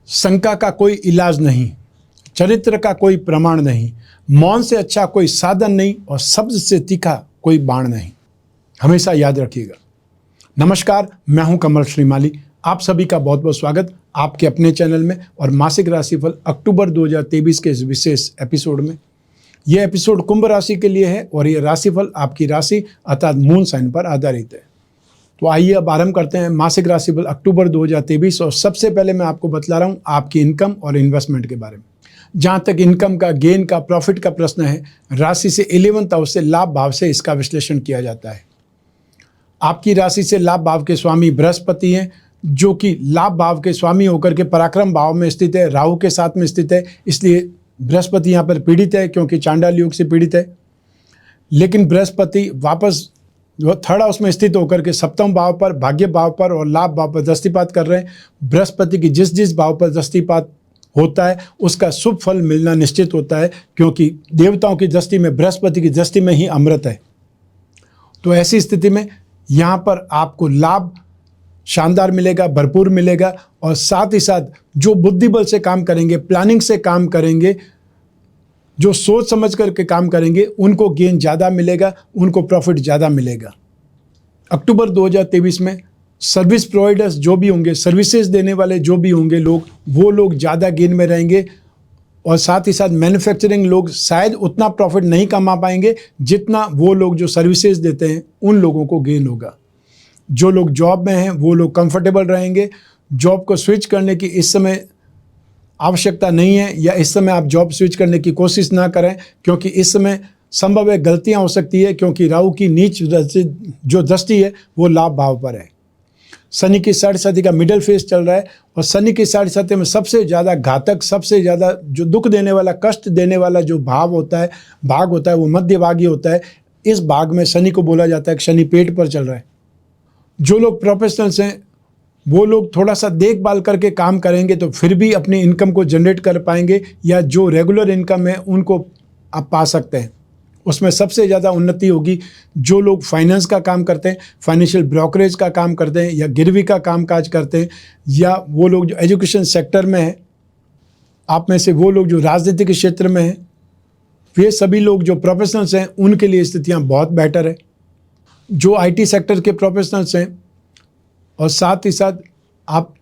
शंका का कोई इलाज नहीं, चरित्र का कोई प्रमाण नहीं, मौन से अच्छा कोई साधन नहीं और शब्द से तीखा कोई बाण नहीं। हमेशा याद रखिएगा। नमस्कार, मैं हूं कमल श्रीमाली। आप सभी का बहुत बहुत स्वागत आपके अपने चैनल में और मासिक राशिफल अक्टूबर 2023 के इस विशेष एपिसोड में। यह एपिसोड कुंभ राशि के लिए है और यह राशिफल आपकी राशि अर्थात मून साइन पर आधारित है। तो आइए अब आरंभ करते हैं मासिक राशिफल अक्टूबर 2023। और सबसे पहले मैं आपको बतला रहा हूं आपकी इनकम और इन्वेस्टमेंट के बारे में। जहां तक इनकम का, गेन का, प्रॉफिट का प्रश्न है, राशि से 11th हाउस से लाभ भाव से इसका विश्लेषण किया जाता है। आपकी राशि से लाभ भाव के स्वामी बृहस्पति हैं, जो कि लाभ भाव के स्वामी होकर के पराक्रम भाव में स्थित है, राहु के साथ में स्थित है। इसलिए बृहस्पति यहाँ पर पीड़ित है क्योंकि चांडाल योग से पीड़ित है। लेकिन बृहस्पति वापस जो थर्ड हाउस में स्थित होकर के सप्तम भाव पर, भाग्य भाव पर और लाभ भाव पर दृष्टिपात कर रहे हैं। बृहस्पति की जिस जिस भाव पर दृष्टिपात होता है उसका शुभ फल मिलना निश्चित होता है, क्योंकि देवताओं की दृष्टि में, बृहस्पति की दृष्टि में ही अमृत है। तो ऐसी स्थिति में यहाँ पर आपको लाभ शानदार मिलेगा, भरपूर मिलेगा। और साथ ही साथ जो बुद्धिबल से काम करेंगे, प्लानिंग से काम करेंगे, जो सोच समझ करके काम करेंगे, उनको गेन ज़्यादा मिलेगा, उनको प्रॉफिट ज़्यादा मिलेगा। अक्टूबर 2023 में सर्विस प्रोवाइडर्स जो भी होंगे, सर्विसेज देने वाले जो भी होंगे लोग, वो लोग ज़्यादा गेन में रहेंगे। और साथ ही साथ मैन्युफैक्चरिंग लोग शायद उतना प्रॉफिट नहीं कमा पाएंगे जितना वो लोग जो सर्विसेज देते हैं उन लोगों को गेन होगा। जो लोग जॉब में हैं वो लोग कंफर्टेबल रहेंगे। जॉब को स्विच करने की इस समय आवश्यकता नहीं है, या इस समय आप जॉब स्विच करने की कोशिश ना करें, क्योंकि इस समय संभव है गलतियां हो सकती है, क्योंकि राहु की नीच जो दृष्टि है वो लाभ भाव पर है। शनि की 6.5 का मिडिल फेज चल रहा है और शनि की 6.5 में सबसे ज़्यादा घातक, सबसे ज़्यादा जो दुख देने वाला, कष्ट देने वाला जो भाग होता है वो मध्य भागी होता है। इस भाग में शनि को बोला जाता है कि शनि पेट पर चल रहा है। जो लोग प्रोफेशनल्स हैं वो लोग थोड़ा सा देखभाल करके काम करेंगे तो फिर भी अपनी इनकम को जनरेट कर पाएंगे, या जो रेगुलर इनकम है उनको आप पा सकते हैं। उसमें सबसे ज़्यादा उन्नति होगी जो लोग फाइनेंस का काम करते हैं, फाइनेंशियल ब्रोकरेज का काम करते हैं, या गिरवी का कामकाज करते हैं, या वो लोग जो एजुकेशन सेक्टर में हैं, आप में से वो लोग जो राजनीति के क्षेत्र में हैं, वे सभी लोग जो प्रोफेशनल्स हैं उनके लिए स्थितियाँ बहुत बेटर है। जो IT सेक्टर के प्रोफेशनल्स हैं, और साथ ही साथ आप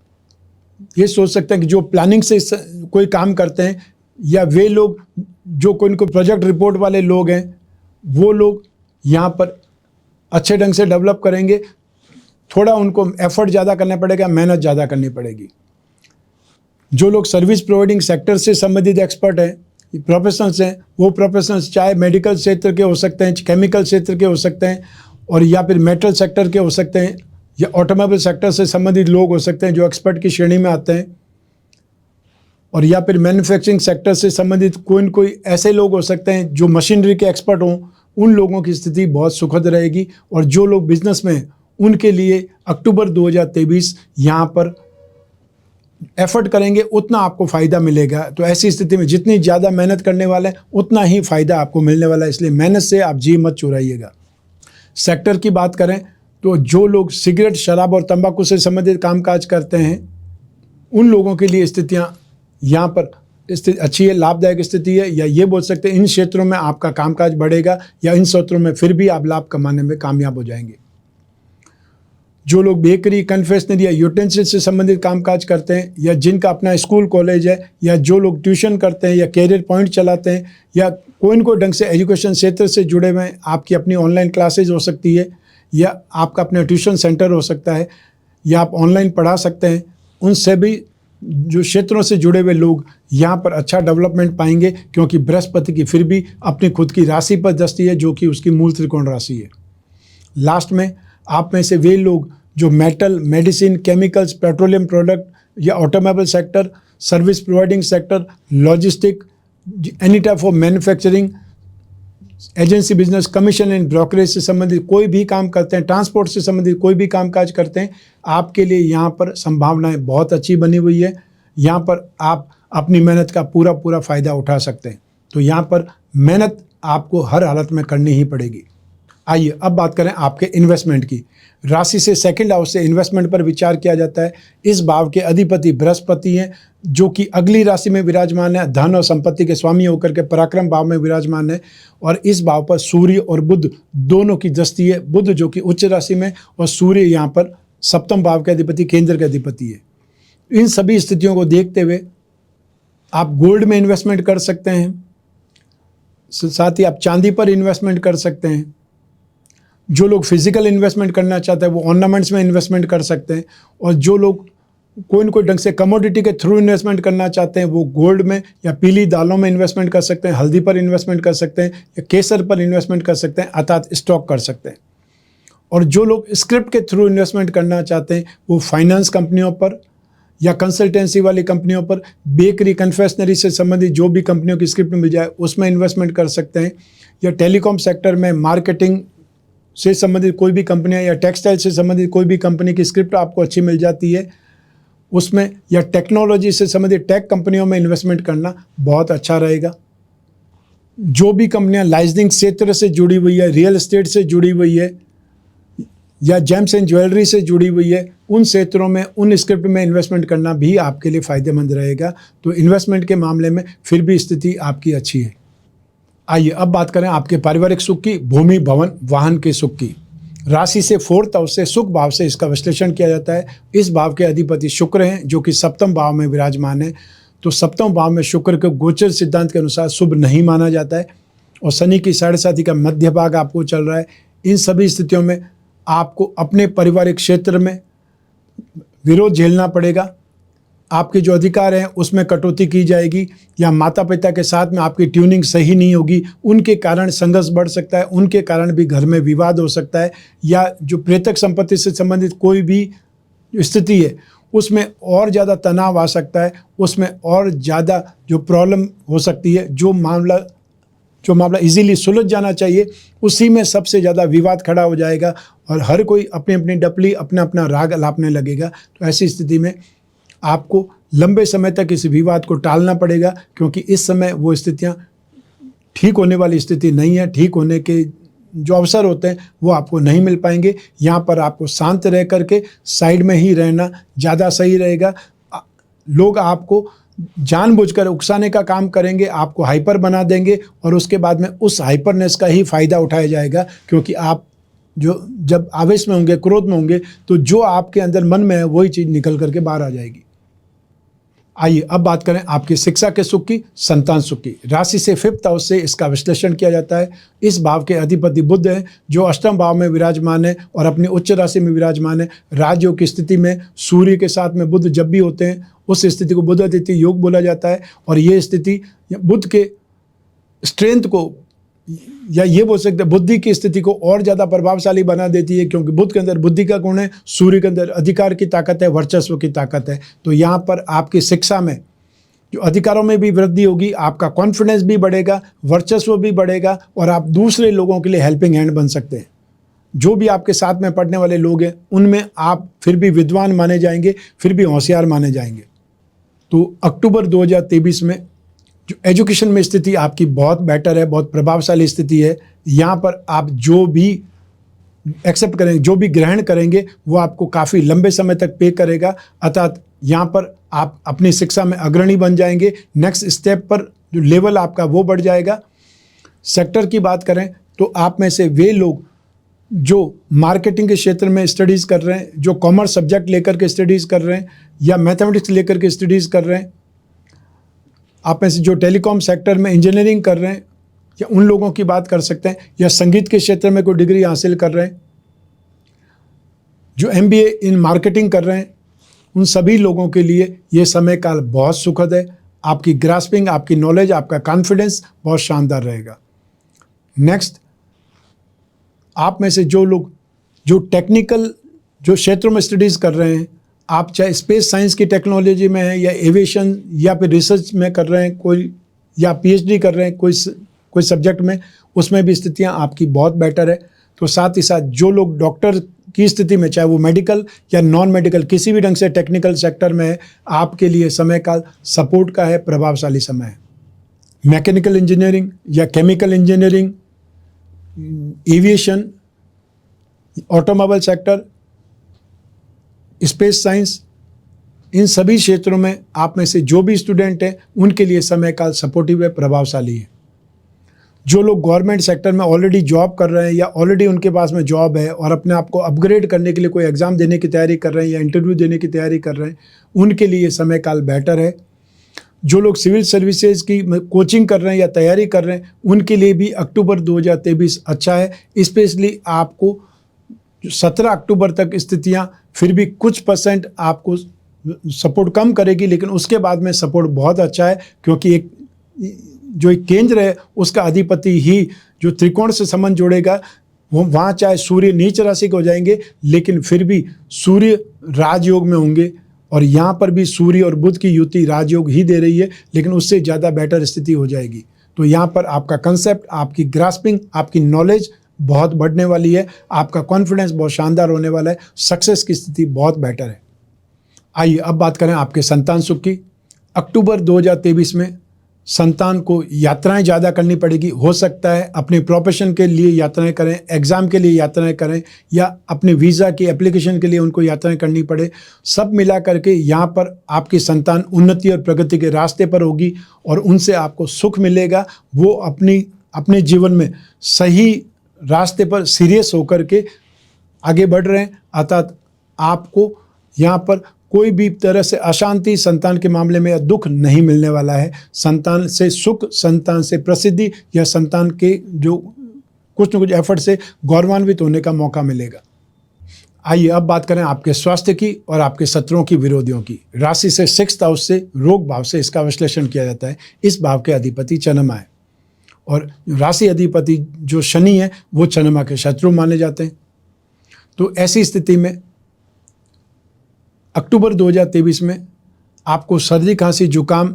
ये सोच सकते हैं कि जो प्लानिंग से कोई काम करते हैं, या वे लोग जो कोई प्रोजेक्ट रिपोर्ट वाले लोग हैं, वो लोग यहाँ पर अच्छे ढंग से डेवलप करेंगे। थोड़ा उनको एफर्ट ज़्यादा करना पड़ेगा, मेहनत ज़्यादा करनी पड़ेगी। जो लोग सर्विस प्रोवाइडिंग सेक्टर से संबंधित एक्सपर्ट हैं, प्रोफेशनल्स हैं, वो प्रोफेशनल्स चाहे मेडिकल क्षेत्र के हो सकते हैं, केमिकल क्षेत्र के हो सकते हैं, और या फिर मेटल सेक्टर के हो सकते हैं, या ऑटोमोबाइल सेक्टर से संबंधित लोग हो सकते हैं जो एक्सपर्ट की श्रेणी में आते हैं, और या फिर मैन्युफैक्चरिंग सेक्टर से संबंधित कोई ऐसे लोग हो सकते हैं जो मशीनरी के एक्सपर्ट हों। उन लोगों की स्थिति बहुत सुखद रहेगी। और जो लोग बिजनेस में हैं उनके लिए अक्टूबर 2023 यहाँ पर एफर्ट करेंगे उतना आपको फ़ायदा मिलेगा। तो ऐसी स्थिति में जितनी ज़्यादा मेहनत करने वाले हैं उतना ही फ़ायदा आपको मिलने वाला है, इसलिए मेहनत से आप जी मत चुराइएगा। सेक्टर की बात करें तो जो लोग सिगरेट, शराब और तंबाकू से संबंधित कामकाज करते हैं उन लोगों के लिए स्थितियाँ यहाँ पर अच्छी है, लाभदायक स्थिति है, या ये बोल सकते हैं इन क्षेत्रों में आपका कामकाज बढ़ेगा, या इन क्षेत्रों में फिर भी आप लाभ कमाने में कामयाब हो जाएंगे। जो लोग बेकरी, कन्फेक्शनरी या यूटेंसिल से संबंधित कामकाज करते हैं, या जिनका अपना स्कूल कॉलेज है, या जो लोग ट्यूशन करते हैं या कैरियर पॉइंट चलाते हैं, या कोई न कोई ढंग से एजुकेशन क्षेत्र से जुड़े हुए हैं, आपकी अपनी ऑनलाइन क्लासेज हो सकती है, या आपका अपना ट्यूशन सेंटर हो सकता है, या आप ऑनलाइन पढ़ा सकते हैं, उन सभी जो क्षेत्रों से जुड़े हुए लोग यहाँ पर अच्छा डेवलपमेंट पाएंगे, क्योंकि बृहस्पति की फिर भी अपनी खुद की राशि पर दृष्टि है जो कि उसकी मूल त्रिकोण राशि है। लास्ट में आप में से वे लोग जो metal, medicine, chemicals, petroleum product या automobile sector, service providing sector, logistic, any type of manufacturing, agency business, commission and brokerage से संबंधित कोई भी काम करते हैं, ट्रांसपोर्ट से संबंधित कोई भी कामकाज करते हैं, आपके लिए यहाँ पर संभावनाएं बहुत अच्छी बनी हुई है। यहाँ पर आप अपनी मेहनत का पूरा फ़ायदा उठा सकते हैं। तो यहाँ पर मेहनत आपको हर हालत में करनी ही पड़ेगी। आइए अब बात करें आपके इन्वेस्टमेंट की। राशि से सेकंड हाउस से इन्वेस्टमेंट पर विचार किया जाता है। इस भाव के अधिपति बृहस्पति हैं, जो कि अगली राशि में विराजमान है, धन और संपत्ति के स्वामी होकर के पराक्रम भाव में विराजमान है। और इस भाव पर सूर्य और बुध दोनों की दृष्टि है। बुध जो कि उच्च राशि में और सूर्य यहाँ पर सप्तम भाव के अधिपति, केंद्र के अधिपति है। इन सभी स्थितियों को देखते हुए आप गोल्ड में इन्वेस्टमेंट कर सकते हैं, साथ ही आप चांदी पर इन्वेस्टमेंट कर सकते हैं। जो लोग फिजिकल इन्वेस्टमेंट करना चाहते हैं वो ऑर्नामेंट्स में इन्वेस्टमेंट कर सकते हैं, और जो लोग कोई न कोई ढंग से कमोडिटी के थ्रू इन्वेस्टमेंट करना चाहते हैं वो गोल्ड में या पीली दालों में इन्वेस्टमेंट कर सकते हैं, हल्दी पर इन्वेस्टमेंट कर सकते हैं या केसर पर इन्वेस्टमेंट कर सकते हैं, अर्थात स्टॉक कर सकते हैं। और जो लोग स्क्रिप्ट के थ्रू इन्वेस्टमेंट करना चाहते हैं वो फाइनेंस कंपनियों पर या कंसल्टेंसी वाली कंपनियों पर, बेकरी कन्फेक्शनरी से संबंधित जो भी कंपनियों की स्क्रिप्ट मिल जाए उसमें इन्वेस्टमेंट कर सकते हैं, या टेलीकॉम सेक्टर में मार्केटिंग से संबंधित कोई भी कंपनियां या टेक्सटाइल से संबंधित कोई भी कंपनी की स्क्रिप्ट आपको अच्छी मिल जाती है उसमें, या टेक्नोलॉजी से संबंधित टेक कंपनियों में इन्वेस्टमेंट करना बहुत अच्छा रहेगा। जो भी कंपनियां लाइसेंसिंग क्षेत्र से जुड़ी हुई है, रियल एस्टेट से जुड़ी हुई है या जेम्स एंड ज्वेलरी से जुड़ी हुई है, उन क्षेत्रों में उन स्क्रिप्ट में इन्वेस्टमेंट करना भी आपके लिए फ़ायदेमंद रहेगा। तो इन्वेस्टमेंट के मामले में फिर भी स्थिति आपकी अच्छी है। आइए अब बात करें आपके पारिवारिक सुख की, भूमि भवन वाहन के सुख की। राशि से फोर्थ हाउस से सुख भाव से इसका विश्लेषण किया जाता है। इस भाव के अधिपति शुक्र हैं, जो कि सप्तम भाव में विराजमान है। तो सप्तम भाव में शुक्र को गोचर सिद्धांत के अनुसार शुभ नहीं माना जाता है, और शनि की 7.5 का मध्य भाग आपको चल रहा है। इन सभी स्थितियों में आपको अपने पारिवारिक क्षेत्र में विरोध झेलना पड़ेगा। आपके जो अधिकार हैं उसमें कटौती की जाएगी, या माता पिता के साथ में आपकी ट्यूनिंग सही नहीं होगी, उनके कारण संघर्ष बढ़ सकता है, उनके कारण भी घर में विवाद हो सकता है, या जो प्रेतक संपत्ति से संबंधित कोई भी स्थिति है उसमें और ज़्यादा तनाव आ सकता है, उसमें और ज़्यादा जो प्रॉब्लम हो सकती है। जो मामला इजीली सुलझ जाना चाहिए उसी में सबसे ज़्यादा विवाद खड़ा हो जाएगा, और हर कोई अपनी अपनी डपली अपना अपना राग अलापने लगेगा। तो ऐसी स्थिति में आपको लंबे समय तक इस विवाद को टालना पड़ेगा, क्योंकि इस समय वो स्थितियां ठीक होने वाली स्थिति नहीं है। ठीक होने के जो अवसर होते हैं वो आपको नहीं मिल पाएंगे। यहाँ पर आपको शांत रह करके साइड में ही रहना ज़्यादा सही रहेगा। लोग आपको जानबूझकर उकसाने का काम करेंगे, आपको हाइपर बना देंगे, और उसके बाद में उस हाइपरनेस का ही फ़ायदा उठाया जाएगा, क्योंकि आप जब आवेश में होंगे, क्रोध में होंगे, तो जो आपके अंदर मन में है वही चीज़ निकल करके बाहर आ जाएगी। आइए अब बात करें आपकी शिक्षा के सुख की, संतान सुख की। राशि से फिफ्थ हाउस से इसका विश्लेषण किया जाता है। इस भाव के अधिपति बुध हैं, जो अष्टम भाव में विराजमान है और अपनी उच्च राशि में विराजमान है। राजयोग की स्थिति में सूर्य के साथ में बुध जब भी होते हैं उस स्थिति को बुध आदित्य योग बोला जाता है, और ये स्थिति बुध के स्ट्रेंथ को, या ये बोल सकते हैं बुद्धि की स्थिति को और ज़्यादा प्रभावशाली बना देती है, क्योंकि बुध के अंदर बुद्धि का गुण है, सूर्य के अंदर अधिकार की ताकत है, वर्चस्व की ताकत है। तो यहाँ पर आपकी शिक्षा में जो अधिकारों में भी वृद्धि होगी, आपका कॉन्फिडेंस भी बढ़ेगा, वर्चस्व भी बढ़ेगा, और आप दूसरे लोगों के लिए हेल्पिंग हैंड बन सकते हैं। जो भी आपके साथ में पढ़ने वाले लोग हैं उनमें आप फिर भी विद्वान माने जाएंगे, फिर भी होशियार माने जाएंगे। तो अक्टूबर 2023 में जो एजुकेशन में स्थिति आपकी बहुत बेटर है, बहुत प्रभावशाली स्थिति है। यहाँ पर आप जो भी एक्सेप्ट करेंगे, जो भी ग्रहण करेंगे, वो आपको काफ़ी लंबे समय तक पे करेगा। अर्थात यहाँ पर आप अपनी शिक्षा में अग्रणी बन जाएंगे। नेक्स्ट स्टेप पर जो लेवल आपका वो बढ़ जाएगा। सेक्टर की बात करें तो आप में से वे लोग जो मार्केटिंग के क्षेत्र में स्टडीज़ कर रहे हैं, जो कॉमर्स सब्जेक्ट लेकर के स्टडीज़ कर रहे हैं, या मैथमेटिक्स लेकर के स्टडीज़ कर रहे हैं, आप में से जो टेलीकॉम सेक्टर में इंजीनियरिंग कर रहे हैं, या उन लोगों की बात कर सकते हैं, या संगीत के क्षेत्र में कोई डिग्री हासिल कर रहे हैं, जो MBA इन मार्केटिंग कर रहे हैं, उन सभी लोगों के लिए ये समय काल बहुत सुखद है। आपकी ग्रास्पिंग, आपकी नॉलेज, आपका कॉन्फिडेंस बहुत शानदार रहेगा। नेक्स्ट, आप में से जो लोग जो टेक्निकल जो क्षेत्रों में स्टडीज़ कर रहे हैं, आप चाहे स्पेस साइंस की टेक्नोलॉजी में हैं, या एविएशन, या फिर रिसर्च में कर रहे हैं कोई, या PhD कर रहे हैं कोई सब्जेक्ट में, उसमें भी स्थितियां आपकी बहुत बेटर है। तो साथ ही साथ जो लोग डॉक्टर की स्थिति में, चाहे वो मेडिकल या नॉन मेडिकल किसी भी ढंग से टेक्निकल सेक्टर में है, आपके लिए समय काल सपोर्ट का है, प्रभावशाली समय है। मैकेनिकल इंजीनियरिंग या chemical engineering, aviation automobile sector, space science, इन सभी क्षेत्रों में आप में से जो भी स्टूडेंट हैं उनके लिए समय काल सपोर्टिव है, प्रभावशाली है। जो लोग गवर्नमेंट सेक्टर में ऑलरेडी जॉब कर रहे हैं या ऑलरेडी उनके पास में जॉब है और अपने आप को अपग्रेड करने के लिए कोई एग्ज़ाम देने की तैयारी कर रहे हैं या इंटरव्यू देने की तैयारी कर रहे हैं, उनके लिए ये समय काल बेटर है। जो लोग सिविल सर्विसेज की कोचिंग कर रहे हैं या तैयारी कर रहे हैं, उनके लिए भी अक्टूबर 2023 अच्छा है। स्पेशली आपको 17 अक्टूबर तक स्थितियां फिर भी कुछ % आपको सपोर्ट कम करेगी, लेकिन उसके बाद में सपोर्ट बहुत अच्छा है, क्योंकि एक केंद्र है उसका अधिपति ही जो त्रिकोण से संबंध जोड़ेगा, वो वहाँ चाहे सूर्य नीच राशि के हो जाएंगे, लेकिन फिर भी सूर्य राजयोग में होंगे। और यहाँ पर भी सूर्य और बुध की युति राजयोग ही दे रही है, लेकिन उससे ज़्यादा बेटर स्थिति हो जाएगी। तो यहाँ पर आपका कंसेप्ट, आपकी ग्रास्पिंग, आपकी नॉलेज बहुत बढ़ने वाली है, आपका कॉन्फिडेंस बहुत शानदार होने वाला है, सक्सेस की स्थिति बहुत बेटर है। आइए अब बात करें आपके संतान सुख की। अक्टूबर 2023 में संतान को यात्राएं ज़्यादा करनी पड़ेगी। हो सकता है अपने प्रोफेशन के लिए यात्राएं करें, एग्ज़ाम के लिए यात्राएं करें, या अपने वीज़ा की एप्लीकेशन के लिए उनको यात्राएं करनी पड़े। सब मिला करके यहाँ पर आपकी संतान उन्नति और प्रगति के रास्ते पर होगी और उनसे आपको सुख मिलेगा। वो अपने जीवन में सही रास्ते पर सीरियस होकर के आगे बढ़ रहे हैं, अर्थात आपको यहाँ पर कोई भी तरह से अशांति संतान के मामले में या दुख नहीं मिलने वाला है। संतान से सुख, संतान से प्रसिद्धि या संतान के जो कुछ न कुछ एफर्ट से गौरवान्वित होने का मौका मिलेगा। आइए अब बात करें आपके स्वास्थ्य की और आपके शत्रुओं की, विरोधियों की। राशि से 6th हाउस से, रोग भाव से इसका विश्लेषण किया जाता है। इस भाव के अधिपति चंद्रमा है और राशि अधिपति जो शनि है वो चंद्रमा के शत्रु माने जाते हैं। तो ऐसी स्थिति में अक्टूबर 2023 में आपको सर्दी, खांसी, जुकाम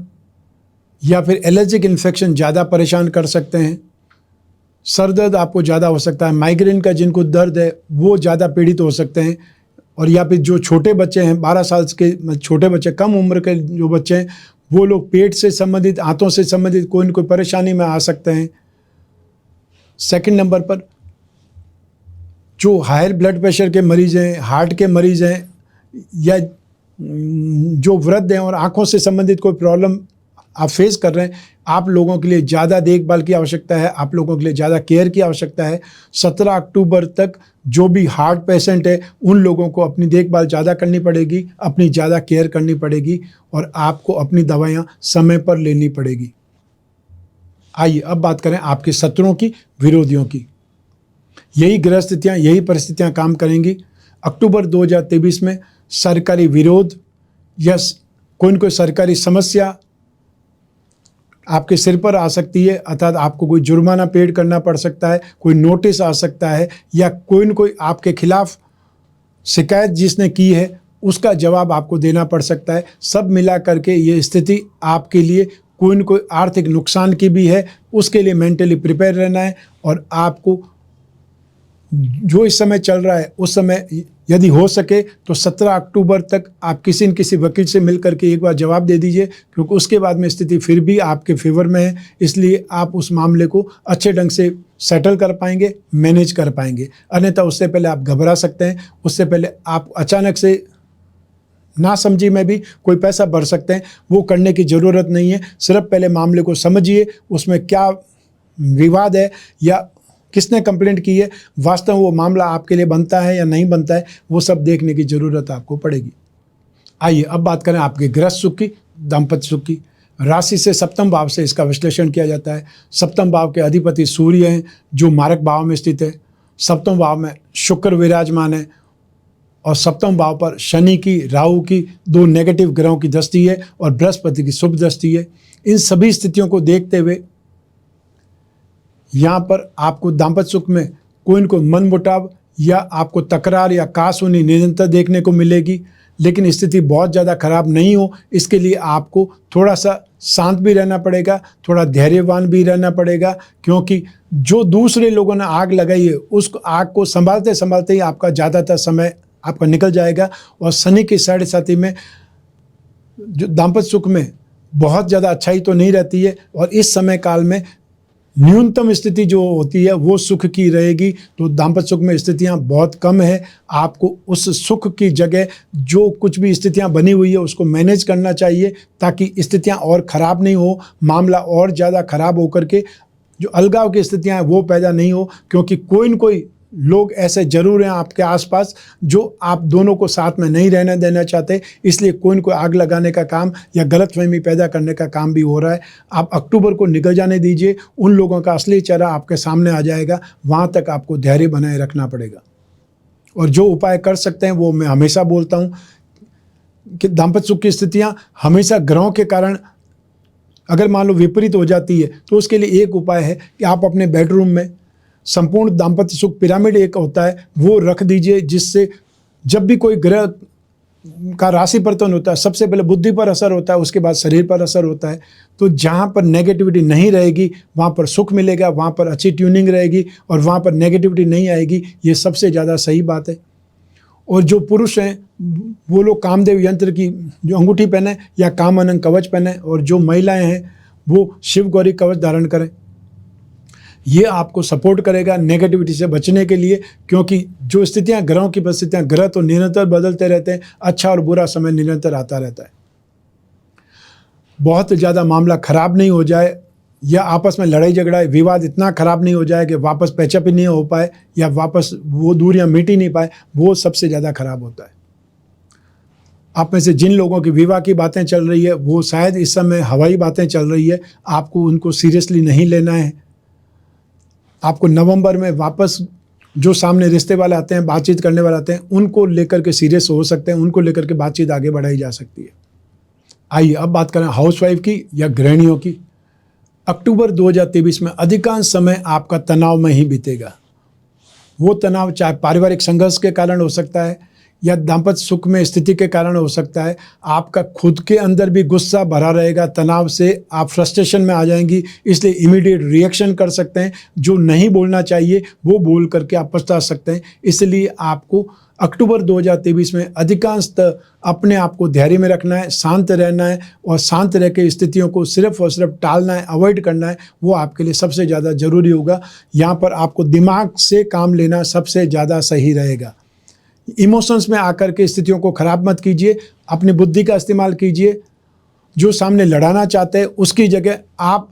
या फिर एलर्जिक इन्फेक्शन ज़्यादा परेशान कर सकते हैं। सर दर्द आपको ज़्यादा हो सकता है। माइग्रेन का जिनको दर्द है वो ज़्यादा पीड़ित हो सकते हैं। और या फिर जो छोटे बच्चे हैं, 12 साल के छोटे बच्चे, कम उम्र के जो बच्चे हैं, वो लोग पेट से संबंधित, आंतों से संबंधित कोई न कोई परेशानी में आ सकते हैं। सेकंड नंबर पर जो हायर ब्लड प्रेशर के मरीज़ हैं, हार्ट के मरीज़ हैं, या जो वृद्ध हैं और आंखों से संबंधित कोई प्रॉब्लम आप फेस कर रहे हैं, आप लोगों के लिए ज़्यादा देखभाल की आवश्यकता है, आप लोगों के लिए ज़्यादा केयर की आवश्यकता है। 17 अक्टूबर तक जो भी हार्ट पेशेंट है उन लोगों को अपनी देखभाल ज़्यादा करनी पड़ेगी, अपनी ज़्यादा केयर करनी पड़ेगी और आपको अपनी दवाइयाँ समय पर लेनी पड़ेगी। आइए अब बात करें आपके शत्रुओं की, विरोधियों की। यही ग्रह स्थितियाँ, यही परिस्थितियाँ काम करेंगी। अक्टूबर 2023 में सरकारी विरोध या कोई न कोई सरकारी समस्या आपके सिर पर आ सकती है, अर्थात आपको कोई जुर्माना पेड करना पड़ सकता है, कोई नोटिस आ सकता है, या कोई न कोई आपके खिलाफ शिकायत जिसने की है उसका जवाब आपको देना पड़ सकता है। सब मिला करके ये स्थिति आपके लिए कोई न कोई आर्थिक नुकसान की भी है। उसके लिए मेंटली प्रिपेयर रहना है और आपको जो इस समय चल रहा है उस समय यदि हो सके तो 17 अक्टूबर तक आप किसी न किसी वकील से मिल करके एक बार जवाब दे दीजिए, क्योंकि उसके बाद में स्थिति फिर भी आपके फेवर में है। इसलिए आप उस मामले को अच्छे ढंग से सेटल कर पाएंगे, मैनेज कर पाएंगे। अन्यथा उससे पहले आप घबरा सकते हैं, उससे पहले आप अचानक से ना समझी में भी कोई पैसा भर सकते हैं। वो करने की ज़रूरत नहीं है। सिर्फ पहले मामले को समझिए, उसमें क्या विवाद है या किसने कंप्लेंट की है, वास्तव में वो मामला आपके लिए बनता है या नहीं बनता है, वो सब देखने की ज़रूरत आपको पड़ेगी। आइए अब बात करें आपके गृहस्थ सुख की, दाम्पत्य सुख की। राशि से 7वें भाव से इसका विश्लेषण किया जाता है। 7वें भाव के अधिपति सूर्य हैं जो मारक भाव में स्थित है। 7वें भाव में शुक्र विराजमान है और 7वें भाव पर शनि की, राहु की, 2 नेगेटिव ग्रहों की दृष्टि है और बृहस्पति की शुभ दृष्टि है। इन सभी स्थितियों को देखते हुए यहाँ पर आपको दाम्पत्य सुख में कोई न कोई मनमुटाव या आपको तकरार या कासूनी निरंतर देखने को मिलेगी, लेकिन स्थिति बहुत ज़्यादा खराब नहीं हो इसके लिए आपको थोड़ा सा शांत भी रहना पड़ेगा, थोड़ा धैर्यवान भी रहना पड़ेगा, क्योंकि जो दूसरे लोगों ने आग लगाई है उस आग को संभालते संभालते ही आपका ज़्यादातर समय आपका निकल जाएगा। और शनि की 7.5 में जो दाम्पत्य सुख में बहुत ज़्यादा अच्छाई तो नहीं रहती है और इस समय काल में न्यूनतम स्थिति जो होती है वो सुख की रहेगी। तो दाम्पत्य सुख में स्थितियां बहुत कम है। आपको उस सुख की जगह जो कुछ भी स्थितियां बनी हुई है उसको मैनेज करना चाहिए, ताकि स्थितियां और ख़राब नहीं हो, मामला और ज़्यादा ख़राब होकर के जो अलगाव की स्थितियां हैं वो पैदा नहीं हो। क्योंकि कोई न कोई लोग ऐसे जरूर हैं आपके आसपास जो आप दोनों को साथ में नहीं रहने देना चाहते, इसलिए कोई न कोई आग लगाने का काम या गलतफहमी पैदा करने का काम भी हो रहा है। आप अक्टूबर को निकल जाने दीजिए, उन लोगों का असली चेहरा आपके सामने आ जाएगा। वहाँ तक आपको धैर्य बनाए रखना पड़ेगा। और जो उपाय कर सकते हैं वो मैं हमेशा बोलता हूँ कि दाम्पत्य सुख की स्थितियाँ हमेशा ग्रहों के कारण अगर मान लो विपरीत हो जाती है तो उसके लिए एक उपाय है कि आप अपने बेडरूम में संपूर्ण दाम्पत्य सुख पिरामिड एक होता है वो रख दीजिए, जिससे जब भी कोई ग्रह का राशि परिवर्तन होता है सबसे पहले बुद्धि पर असर होता है, उसके बाद शरीर पर असर होता है। तो जहाँ पर नेगेटिविटी नहीं रहेगी वहाँ पर सुख मिलेगा, वहाँ पर अच्छी ट्यूनिंग रहेगी और वहाँ पर नेगेटिविटी नहीं आएगी। ये सबसे ज़्यादा सही बात है। और जो पुरुष हैं वो लोग कामदेव यंत्र की जो अंगूठी पहने या कामअनंग कवच पहने, और जो महिलाएं हैं वो शिव गौरी कवच धारण करें। ये आपको सपोर्ट करेगा नेगेटिविटी से बचने के लिए, क्योंकि जो स्थितियां ग्रहों की परिस्थितियां, ग्रह तो निरंतर बदलते रहते हैं, अच्छा और बुरा समय निरंतर आता रहता है। बहुत ज़्यादा मामला खराब नहीं हो जाए या आपस में लड़ाई झगड़ा विवाद इतना खराब नहीं हो जाए कि वापस पैचअप ही नहीं हो पाए या वापस वो दूरियां मिट ही नहीं पाए, वो सबसे ज़्यादा खराब होता है। आप में से जिन लोगों की विवाह की बातें चल रही है वो शायद इस समय हवाई बातें चल रही है, आपको उनको सीरियसली नहीं लेना है। आपको नवंबर में वापस जो सामने रिश्ते वाले आते हैं, बातचीत करने वाले आते हैं, उनको लेकर के सीरियस हो सकते हैं, उनको लेकर के बातचीत आगे बढ़ाई जा सकती है। आइए अब बात करें हाउसवाइफ की या गृहिणियों की। अक्टूबर 2023 में अधिकांश समय आपका तनाव में ही बीतेगा। वो तनाव चाहे पारिवारिक संघर्ष के कारण हो सकता है या दाम्पत्य सुख में स्थिति के कारण हो सकता है। आपका खुद के अंदर भी गुस्सा भरा रहेगा, तनाव से आप फ्रस्ट्रेशन में आ जाएंगी, इसलिए इमीडिएट रिएक्शन कर सकते हैं। जो नहीं बोलना चाहिए वो बोल करके आप पछता सकते हैं। इसलिए आपको अक्टूबर 2023 में अधिकांशतः अपने आप को धैर्य में रखना है, शांत रहना है और शांत रह के स्थितियों को सिर्फ और सिर्फ टालना है, अवॉइड करना है। वो आपके लिए सबसे ज़्यादा ज़रूरी होगा। यहाँ पर आपको दिमाग से काम लेना सबसे ज़्यादा सही रहेगा। इमोशंस में आकर के स्थितियों को खराब मत कीजिए, अपनी बुद्धि का इस्तेमाल कीजिए। जो सामने लड़ाना चाहते हैं उसकी जगह आप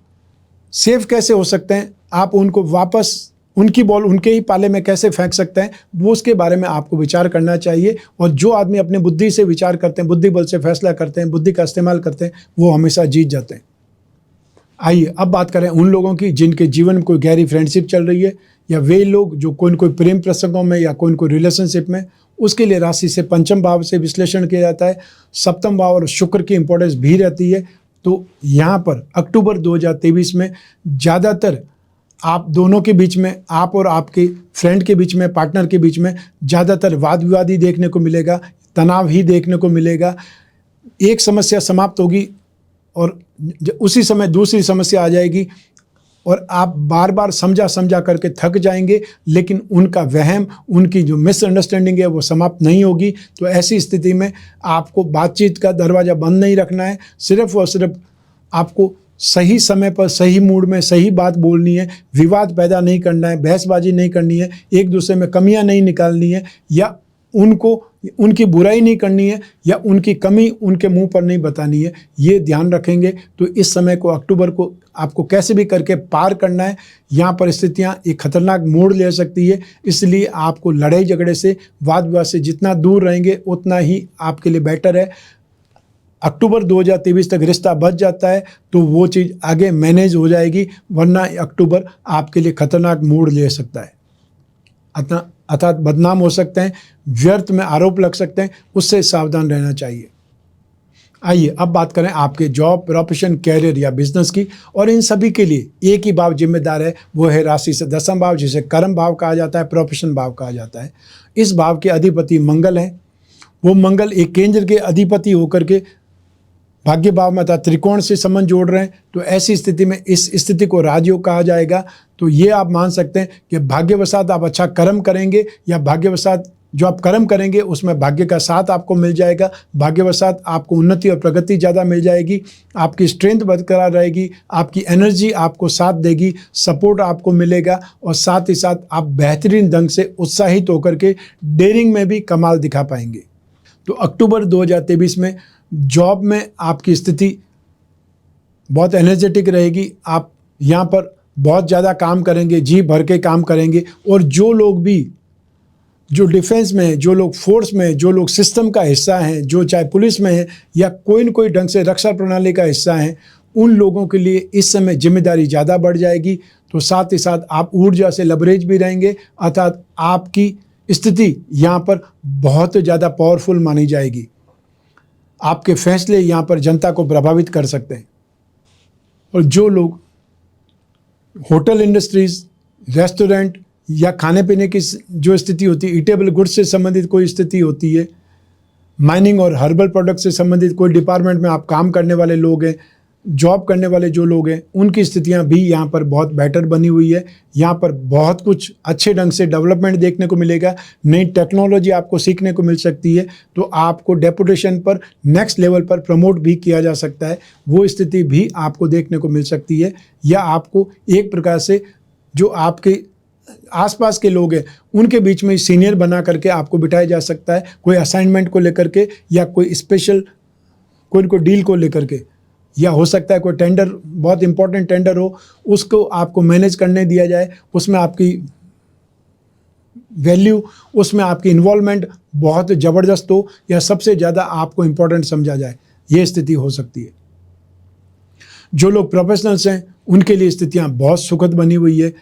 सेफ कैसे हो सकते हैं, आप उनको वापस उनकी बॉल उनके ही पाले में कैसे फेंक सकते हैं, वो उसके बारे में आपको विचार करना चाहिए। और जो आदमी अपने बुद्धि से विचार करते हैं, बुद्धि बल से फैसला करते हैं, बुद्धि का इस्तेमाल करते हैं, वो हमेशा जीत जाते हैं। आइए अब बात करें उन लोगों की जिनके जीवन में कोई गहरी फ्रेंडशिप चल रही है या वे लोग जो कोई न कोई प्रेम प्रसंगों में या कोई न कोई रिलेशनशिप में। उसके लिए राशि से पंचम भाव से विश्लेषण किया जाता है। सप्तम भाव और शुक्र की इंपॉर्टेंस भी रहती है। तो यहाँ पर अक्टूबर 2023 में ज़्यादातर आप दोनों के बीच में, आप और आपके फ्रेंड के बीच में, पार्टनर के बीच में ज़्यादातर वाद विवाद ही देखने को मिलेगा, तनाव ही देखने को मिलेगा। एक समस्या समाप्त होगी और उसी समय दूसरी समस्या आ जाएगी और आप बार बार समझा करके थक जाएंगे, लेकिन उनका वहम, उनकी जो मिसअंडरस्टैंडिंग है वो समाप्त नहीं होगी। तो ऐसी स्थिति में आपको बातचीत का दरवाज़ा बंद नहीं रखना है, सिर्फ और सिर्फ आपको सही समय पर सही मूड में सही बात बोलनी है। विवाद पैदा नहीं करना है, बहसबाजी नहीं करनी है, एक दूसरे में कमियां नहीं निकालनी है या उनकी बुराई नहीं करनी है या उनकी कमी उनके मुंह पर नहीं बतानी है। ये ध्यान रखेंगे तो इस समय को, अक्टूबर को आपको कैसे भी करके पार करना है। यहाँ पर स्थितियाँ एक खतरनाक मोड़ ले सकती है, इसलिए आपको लड़ाई झगड़े से, वाद विवाद से जितना दूर रहेंगे उतना ही आपके लिए बेटर है। अक्टूबर 2023 तक रिश्ता बच जाता है तो वो चीज़ आगे मैनेज हो जाएगी, वरना अक्टूबर आपके लिए खतरनाक मोड़ ले सकता है। अर्थात बदनाम हो सकते हैं, व्यर्थ में आरोप लग सकते हैं, उससे सावधान रहना चाहिए। आइए अब बात करें आपके जॉब, प्रोफेशन, कैरियर या बिजनेस की। और इन सभी के लिए एक ही भाव जिम्मेदार है, वो है राशि से दसम भाव, जिसे कर्म भाव कहा जाता है, प्रोफेशन भाव कहा जाता है। इस भाव के अधिपति मंगल हैं। वो मंगल एक केंद्र के अधिपति होकर के भाग्य भाव में अर्थात त्रिकोण से संबंध जोड़ रहे हैं। तो ऐसी स्थिति में इस स्थिति को राजयोग कहा जाएगा। तो ये आप मान सकते हैं कि भाग्यवशात आप अच्छा कर्म करेंगे या भाग्यवशात जो आप कर्म करेंगे उसमें भाग्य का साथ आपको मिल जाएगा। भाग्यवशात आपको उन्नति और प्रगति ज़्यादा मिल जाएगी, आपकी स्ट्रेंथ बरकरार रहेगी, आपकी एनर्जी आपको साथ देगी, सपोर्ट आपको मिलेगा और साथ ही साथ आप बेहतरीन ढंग से उत्साहित होकर के डेयरिंग में भी कमाल दिखा पाएंगे। तो अक्टूबर 2023 में जॉब में आपकी स्थिति बहुत एनर्जेटिक रहेगी। आप यहाँ पर बहुत ज़्यादा काम करेंगे, जी भर के काम करेंगे। और जो लोग भी जो डिफेंस में हैं, जो लोग फोर्स में हैं, जो लोग सिस्टम का हिस्सा हैं, जो चाहे पुलिस में हैं या कोई न कोई ढंग से रक्षा प्रणाली का हिस्सा हैं, उन लोगों के लिए इस समय जिम्मेदारी ज़्यादा बढ़ जाएगी। तो साथ ही साथ आप ऊर्जा से लबरेज भी रहेंगे, अर्थात आपकी स्थिति यहाँ पर बहुत ज़्यादा पावरफुल मानी जाएगी। आपके फैसले यहाँ पर जनता को प्रभावित कर सकते हैं। और जो लोग होटल इंडस्ट्रीज, रेस्टोरेंट या खाने पीने की जो स्थिति होती है, ईटेबल गुड्स से संबंधित कोई स्थिति होती है, माइनिंग और हर्बल प्रोडक्ट से संबंधित कोई डिपार्टमेंट में आप काम करने वाले लोग हैं, जॉब करने वाले जो लोग हैं, उनकी स्थितियां भी यहाँ पर बहुत बेटर बनी हुई है। यहाँ पर बहुत कुछ अच्छे ढंग से डेवलपमेंट देखने को मिलेगा, नई टेक्नोलॉजी आपको सीखने को मिल सकती है। तो आपको डेपुटेशन पर नेक्स्ट लेवल पर प्रमोट भी किया जा सकता है, वो स्थिति भी आपको देखने को मिल सकती है। या आपको एक प्रकार से जो आपके आसपास के लोग हैं उनके बीच में सीनियर बना करके आपको बिठाया जा सकता है, कोई असाइनमेंट को लेकर के या कोई स्पेशल कोई डील को लेकर के, या हो सकता है कोई टेंडर, बहुत इंपॉर्टेंट टेंडर हो, उसको आपको मैनेज करने दिया जाए, उसमें आपकी वैल्यू, उसमें आपकी इन्वॉल्वमेंट बहुत ज़बरदस्त हो या सबसे ज़्यादा आपको इम्पोर्टेंट समझा जाए, ये स्थिति हो सकती है। जो लोग प्रोफेशनल्स हैं उनके लिए स्थितियाँ बहुत सुखद बनी हुई है।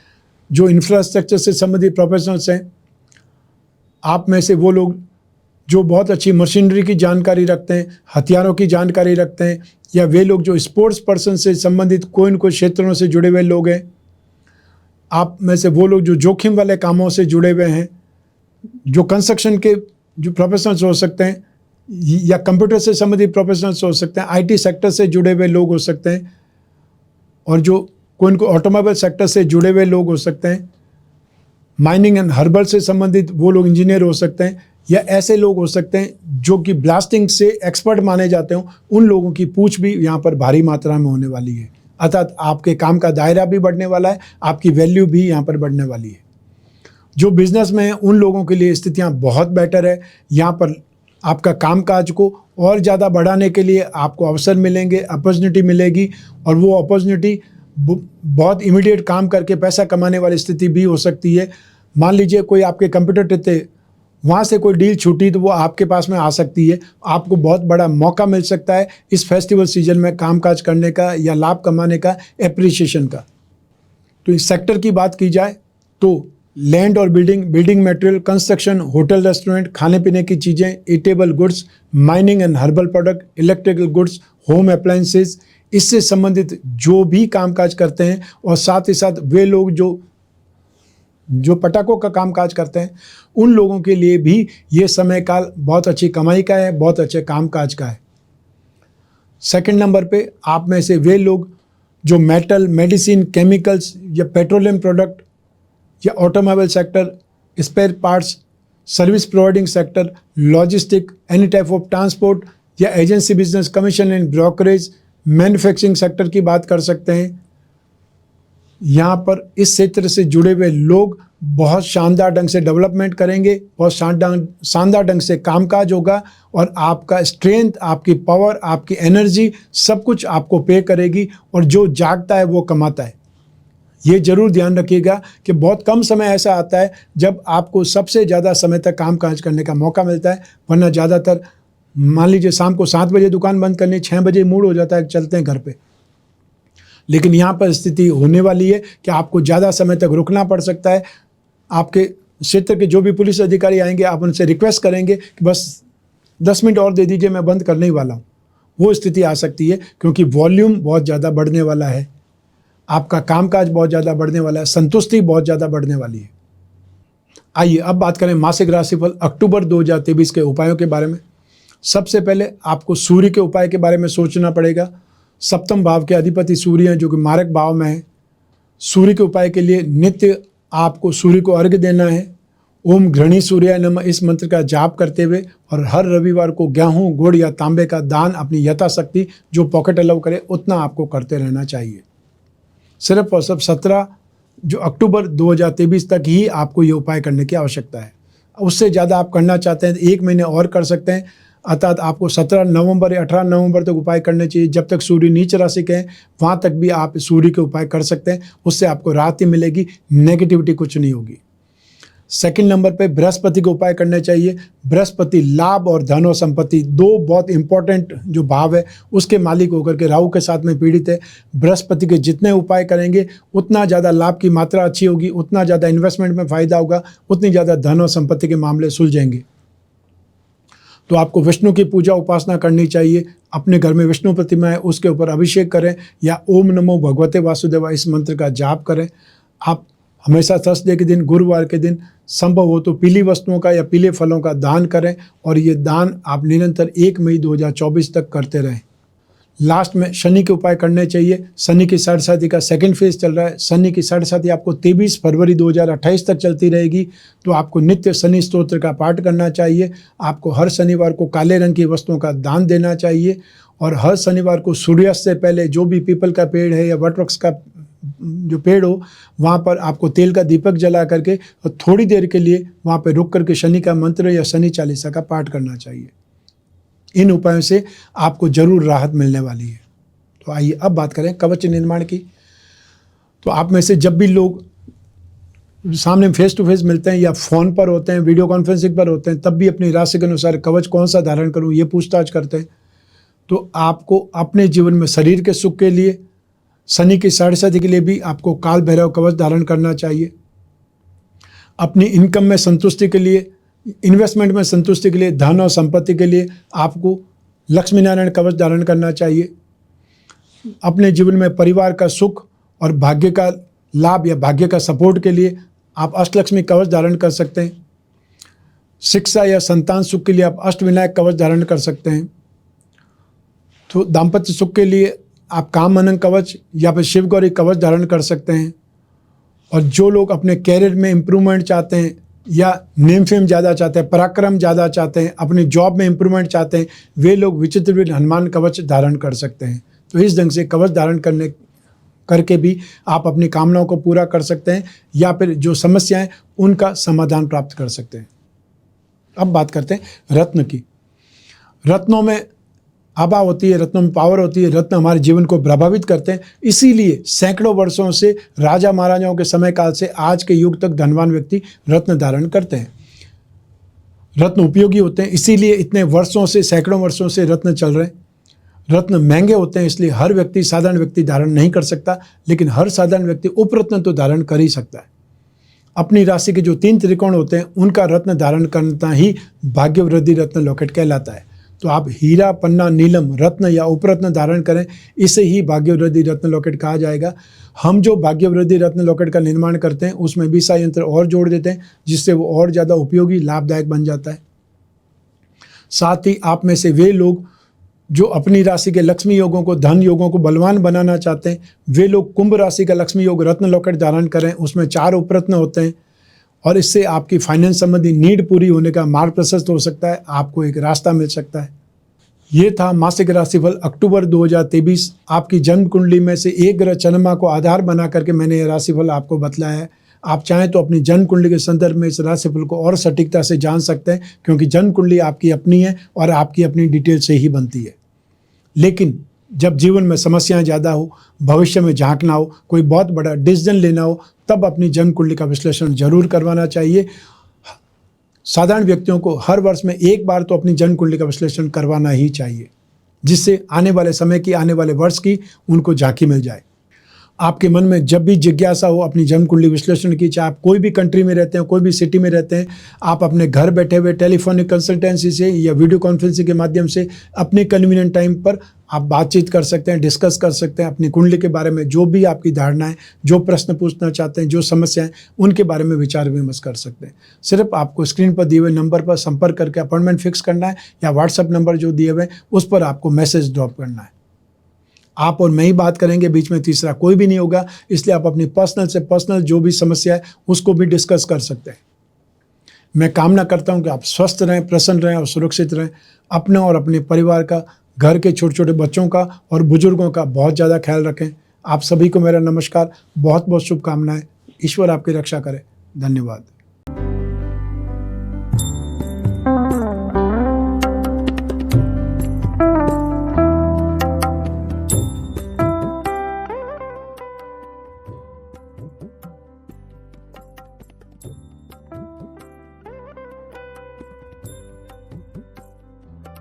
जो इंफ्रास्ट्रक्चर से संबंधित प्रोफेशनल्स हैं, आप में से वो लोग जो बहुत अच्छी मशीनरी की जानकारी रखते हैं, हथियारों की जानकारी रखते हैं, या वे लोग जो स्पोर्ट्स पर्सन से संबंधित कोई न कोई क्षेत्रों से जुड़े हुए लोग हैं, आप में से वो लोग जो जोखिम वाले कामों से जुड़े हुए हैं, जो कंस्ट्रक्शन के जो प्रोफेशनल्स हो सकते हैं या कंप्यूटर से संबंधित प्रोफेशनल्स हो सकते हैं, आईटी सेक्टर से जुड़े हुए लोग हो सकते हैं, और जो कोई न कोई ऑटोमोबाइल सेक्टर से जुड़े हुए लोग हो सकते हैं, माइनिंग एंड हर्बल से संबंधित वो लोग इंजीनियर हो सकते हैं, या ऐसे लोग हो सकते हैं जो कि ब्लास्टिंग से एक्सपर्ट माने जाते हों, उन लोगों की पूछ भी यहाँ पर भारी मात्रा में होने वाली है। अर्थात आपके काम का दायरा भी बढ़ने वाला है, आपकी वैल्यू भी यहाँ पर बढ़ने वाली है। जो बिजनेस में हैं उन लोगों के लिए स्थितियाँ बहुत बेटर है। यहाँ पर आपका कामकाज को और ज़्यादा बढ़ाने के लिए आपको अवसर मिलेंगे, अपॉर्चुनिटी मिलेगी, और वो अपॉर्चुनिटी बहुत इमीडिएट काम करके पैसा कमाने वाली स्थिति भी हो सकती है। मान लीजिए कोई आपके कंप्यूटर थे, वहाँ से कोई डील छूटी तो वो आपके पास में आ सकती है। आपको बहुत बड़ा मौका मिल सकता है इस फेस्टिवल सीजन में कामकाज करने का या लाभ कमाने का, एप्रिसिएशन का। तो इस सेक्टर की बात की जाए तो लैंड और building material, construction, hotel restaurant, खाने पीने की चीज़ें, eatable goods, mining and herbal product, electrical goods, home appliances, इससे संबंधित जो भी कामकाज करते हैं, और साथ ही साथ वे लोग जो पटाखों का कामकाज करते हैं, उन लोगों के लिए भी ये समय काल बहुत अच्छी कमाई का है, बहुत अच्छे कामकाज का है। सेकंड नंबर पे आप में से वे लोग जो मेटल, मेडिसिन, केमिकल्स या पेट्रोलियम प्रोडक्ट या automobile sector, spare parts, service providing sector, logistic, any type of transport या agency business, commission and brokerage, manufacturing sector की बात कर सकते हैं। यहाँ पर इस क्षेत्र से जुड़े हुए लोग बहुत शानदार ढंग से डेवलपमेंट करेंगे, बहुत शानदार ढंग से कामकाज होगा, और आपका स्ट्रेंथ, आपकी पावर, आपकी एनर्जी सब कुछ आपको पे करेगी, और जो जागता है वो कमाता है। ये जरूर ध्यान रखिएगा कि बहुत कम समय ऐसा आता है जब आपको सबसे ज़्यादा समय तक कामकाज करने का मौका मिलता है, वरना ज़्यादातर मान लीजिए शाम को 7 बजे दुकान बंद करनी, 6 बजे मूड हो जाता है, चलते हैं घर पे। लेकिन यहाँ पर स्थिति होने वाली है कि आपको ज़्यादा समय तक रुकना पड़ सकता है। आपके क्षेत्र के जो भी पुलिस अधिकारी आएंगे, आप उनसे रिक्वेस्ट करेंगे कि बस 10 मिनट और दे दीजिए, मैं बंद करने ही वाला हूँ। वो स्थिति आ सकती है क्योंकि वॉल्यूम बहुत ज़्यादा बढ़ने वाला है, आपका कामकाज बहुत ज़्यादा बढ़ने वाला है, संतुष्टि बहुत ज़्यादा बढ़ने वाली है। आइए अब बात करें मासिक राशिफल अक्टूबर 2023 के उपायों के बारे में। सबसे पहले आपको सूर्य के उपाय के बारे में सोचना पड़ेगा। सप्तम भाव के अधिपति सूर्य हैं जो कि मारक भाव में है। सूर्य के उपाय के लिए नित्य आपको सूर्य को अर्घ्य देना है, ओम घृणी सूर्याय नमः इस मंत्र का जाप करते हुए और हर रविवार को गेहूं, गुड़ या तांबे का दान अपनी यथाशक्ति जो पॉकेट अलाउ करे उतना आपको करते रहना चाहिए। सिर्फ और सिर्फ 17 जो अक्टूबर 2023 तक ही आपको ये उपाय करने की आवश्यकता है। उससे ज़्यादा आप करना चाहते हैं तो 1 महीने और कर सकते हैं, अर्थात आपको 17 नवंबर या 18 नवंबर तक उपाय करने चाहिए। जब तक सूर्य नीच राशि के हैं वहाँ तक भी आप सूर्य के उपाय कर सकते हैं, उससे आपको राहत ही मिलेगी, नेगेटिविटी कुछ नहीं होगी। सेकंड नंबर पे बृहस्पति के उपाय करने चाहिए। बृहस्पति लाभ और धन और संपत्ति दो बहुत इंपॉर्टेंट जो भाव है उसके मालिक होकर के राहु के साथ में पीड़ित है। बृहस्पति के जितने उपाय करेंगे उतना ज़्यादा लाभ की मात्रा अच्छी होगी, उतना ज़्यादा इन्वेस्टमेंट में फ़ायदा होगा, उतनी ज़्यादा धन और संपत्ति के मामले सुलझेंगे। तो आपको विष्णु की पूजा उपासना करनी चाहिए। अपने घर में विष्णु प्रतिमा है उसके ऊपर अभिषेक करें या ओम नमो भगवते वासुदेवा इस मंत्र का जाप करें। आप हमेशा थर्सडे के दिन, गुरुवार के दिन संभव हो तो पीली वस्तुओं का या पीले फलों का दान करें और ये दान आप निरंतर 1 मई 2024 तक करते रहें। लास्ट में शनि के उपाय करने चाहिए। शनि की साढ़ेसाती का सेकंड फेज चल रहा है। शनि की साढ़ेसाती आपको 23 फरवरी 2028 तक चलती रहेगी। तो आपको नित्य शनि स्तोत्र का पाठ करना चाहिए। आपको हर शनिवार को काले रंग की वस्तुओं का दान देना चाहिए और हर शनिवार को सूर्यास्त से पहले जो भी पीपल का पेड़ है या वटवृक्ष का जो पेड़ हो वहाँ पर आपको तेल का दीपक जला करके और थोड़ी देर के लिए वहाँ पर रुक करके शनि का मंत्र या शनि चालीसा का पाठ करना चाहिए। इन उपायों से आपको जरूर राहत मिलने वाली है। तो आइए अब बात करें कवच निर्माण की। तो आप में से जब भी लोग सामने फेस टू फेस मिलते हैं या फ़ोन पर होते हैं, वीडियो कॉन्फ्रेंसिंग पर होते हैं, तब भी अपनी राशि के अनुसार कवच कौन सा धारण करूं ये पूछताछ करते हैं। तो आपको अपने जीवन में शरीर के सुख के लिए, शनि की साढ़ेसाती के लिए भी आपको काल भैरव कवच धारण करना चाहिए। अपनी इनकम में संतुष्टि के लिए, इन्वेस्टमेंट में संतुष्टि के लिए, धन और संपत्ति के लिए आपको लक्ष्मी नारायण कवच धारण करना चाहिए। अपने जीवन में परिवार का सुख और भाग्य का लाभ या भाग्य का सपोर्ट के लिए आप अष्टलक्ष्मी कवच धारण कर सकते हैं। शिक्षा या संतान सुख के लिए आप अष्टविनायक कवच धारण कर सकते हैं। तो दाम्पत्य सुख के लिए आप कामअनंग कवच या फिर शिव गौरी कवच धारण कर सकते हैं। और जो लोग अपने कैरियर में इम्प्रूवमेंट चाहते हैं या नेम फेम ज़्यादा चाहते हैं, पराक्रम ज़्यादा चाहते हैं, अपनी जॉब में इम्प्रूवमेंट चाहते हैं, वे लोग विचित्रवीर हनुमान कवच धारण कर सकते हैं। तो इस ढंग से कवच धारण करके भी आप अपनी कामनाओं को पूरा कर सकते हैं या फिर जो समस्याएं उनका समाधान प्राप्त कर सकते हैं। अब बात करते हैं रत्न की। रत्नों में आभा होती है, रत्नों में पावर होती है, रत्न हमारे जीवन को प्रभावित करते हैं। इसीलिए सैकड़ों वर्षों से राजा महाराजाओं के समय काल से आज के युग तक धनवान व्यक्ति रत्न धारण करते हैं। रत्न उपयोगी होते हैं, इसीलिए इतने वर्षों से, सैकड़ों वर्षों से रत्न चल रहे हैं। रत्न महंगे होते हैं, इसलिए हर व्यक्ति, साधारण व्यक्ति धारण नहीं कर सकता, लेकिन हर साधारण व्यक्ति उपरत्न तो धारण कर ही सकता है। अपनी राशि के जो 3 त्रिकोण होते हैं उनका रत्न धारण करना ही भाग्यवृद्धि रत्न लॉकेट कहलाता है। तो आप हीरा, पन्ना, नीलम, रत्न या उपरत्न धारण करें, इसे ही भाग्यवृद्धि रत्न लॉकेट कहा जाएगा। हम जो भाग्यवृद्धि रत्न लॉकेट का निर्माण करते हैं उसमें वीसा यंत्र और जोड़ देते हैं, जिससे वो और ज़्यादा उपयोगी, लाभदायक बन जाता है। साथ ही आप में से वे लोग जो अपनी राशि के लक्ष्मी योगों को, धन योगों को बलवान बनाना चाहते हैं, वे लोग कुंभ राशि का लक्ष्मी योग रत्न लॉकेट धारण करें। उसमें 4 उपरत्न होते हैं और इससे आपकी फाइनेंस संबंधी नीड पूरी होने का मार्ग प्रशस्त हो सकता है, आपको एक रास्ता मिल सकता है। ये था मासिक राशिफल अक्टूबर 2023। आपकी जन्म कुंडली में से एक ग्रह चंद्रमा को आधार बना करके मैंने ये राशिफल आपको बतलाया है। आप चाहें तो अपनी जन्म कुंडली के संदर्भ में इस राशिफल को और सटीकता से जान सकते हैं, क्योंकि जन्म कुंडली आपकी अपनी है और आपकी अपनी डिटेल से ही बनती है। लेकिन जब जीवन में समस्याएं ज़्यादा हो, भविष्य में झांकना हो, कोई बहुत बड़ा डिसीजन लेना हो, तब अपनी जन्म कुंडली का विश्लेषण जरूर करवाना चाहिए। साधारण व्यक्तियों को हर वर्ष में एक बार तो अपनी जन्म कुंडली का विश्लेषण करवाना ही चाहिए, जिससे आने वाले समय की, आने वाले वर्ष की उनको झांकी मिल जाए। आपके मन में जब भी जिज्ञासा हो अपनी जन्म कुंडली विश्लेषण की, चाहे आप कोई भी कंट्री में रहते हैं, कोई भी सिटी में रहते हैं, आप अपने घर बैठे हुए टेलीफोनिक कंसल्टेंसी से या वीडियो कॉन्फ्रेंसिंग के माध्यम से अपने कन्वीनियंट टाइम पर आप बातचीत कर सकते हैं, डिस्कस कर सकते हैं। अपनी कुंडली के बारे में जो भी आपकी धारणा है, जो प्रश्न पूछना चाहते हैं, जो समस्याएं, उनके बारे में विचार विमर्श कर सकते हैं। सिर्फ आपको स्क्रीन पर दिए हुए नंबर पर संपर्क करके अपॉइंटमेंट फिक्स करना है या व्हाट्सएप नंबर जो दिए हुए हैं उस पर आपको मैसेज ड्रॉप करना है। आप और मैं ही बात करेंगे, बीच में तीसरा कोई भी नहीं होगा, इसलिए आप अपनी पर्सनल से पर्सनल जो भी समस्या है उसको भी डिस्कस कर सकते हैं। मैं कामना करता हूं कि आप स्वस्थ रहें, प्रसन्न रहें और सुरक्षित रहें। अपने और अपने परिवार का, घर के छोटे छोटे बच्चों का और बुजुर्गों का बहुत ज़्यादा ख्याल रखें। आप सभी को मेरा नमस्कार, बहुत बहुत शुभकामनाएं। ईश्वर आपकी रक्षा करे। धन्यवाद।